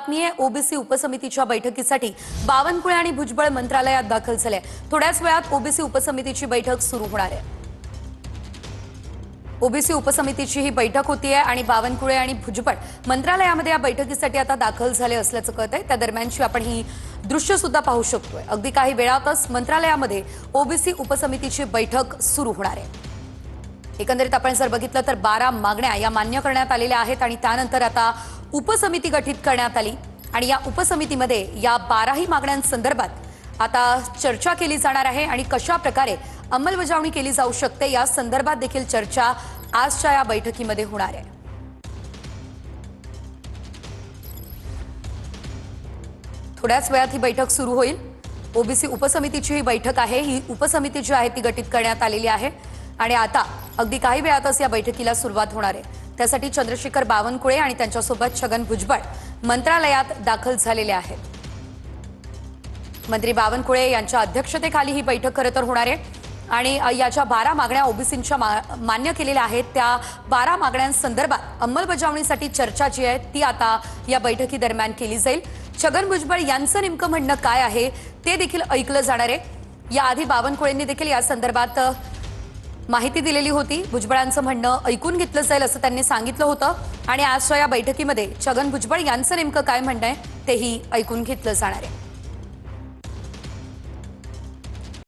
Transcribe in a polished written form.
बातमी आहे ओबीसी उपसमितीच्या बैठकीसाठी बावनकुळे आणि भुजबळ मंत्रालयात दाखल झाले। थोड्याच वेळात ओबीसी उपसमितीची बैठक सुरू होणार आहे। ओबीसी उपसमितीची ही बैठक होती आहे आणि बावनकुळे आणि भुजबळ मंत्रालयामध्ये या बैठकीसाठी आता दाखल झाले असल्याचं कळतंय। त्या दरम्यानची आपण ही दृश्य सुद्धा पाहू शकतोय। अगदी काही वेळातच मंत्रालयामध्ये ओबीसी उपसमितीची बैठक सुरू होणार आहे। एकंदरीत आपण जर बघितलं तर 12 मागण्या या मान्य करण्यात आलेल्या आहेत आणि त्यानंतर आता उपसमिती गठीत करण्यात आली आणि या उपसमितीमध्ये या 12ही मागण्यांसंदर्भात आता चर्चा केली जाणार आहे आणि कशा प्रकारे अंमलबजावणी केली जाऊ शकते या संदर्भात देखील चर्चा आजच्या या बैठकीमध्ये होणार आहे। थोड्याच वेळात ही बैठक सुरू होईल। ओबीसी उपसमितीची ही बैठक आहे। ही उपसमिती जी आहे ती गठीत करण्यात आलेली आहे आणि आता अगदी काही वेळातच या बैठकीला सुरुवात होणार आहे। त्यासाठी चंद्रशेखर बावनकुळे आणि त्यांच्यासोबत छगन भुजबळ मंत्रालयात दाखल झालेले आहेत। मंत्री बावनकुळे यांच्या अध्यक्षतेखाली ही बैठक खरं तर होणार आहे आणि याच्या 12 मागण्या ओबीसींच्या मान्य केलेल्या आहेत। त्या 12 मागण्यांसंदर्भात अंमलबजावणीसाठी चर्चा जी आहे ती आता या बैठकी दरम्यान केली जाईल। छगन भुजबळ यांचं नेमकं म्हणणं काय आहे ते देखील ऐकलं जाणार आहे। याआधी बावनकुळेंनी देखील या संदर्भात माहिती दिलेली होती। भुजबळांचं म्हणणं ऐकून घेतलं जाईल असं त्यांनी सांगितलं होतं आणि आजच्या या बैठकीमध्ये छगन भुजबळ यांचं नेमकं काय म्हणणं आहे तेही ऐकून घेतलं जाणार आहे।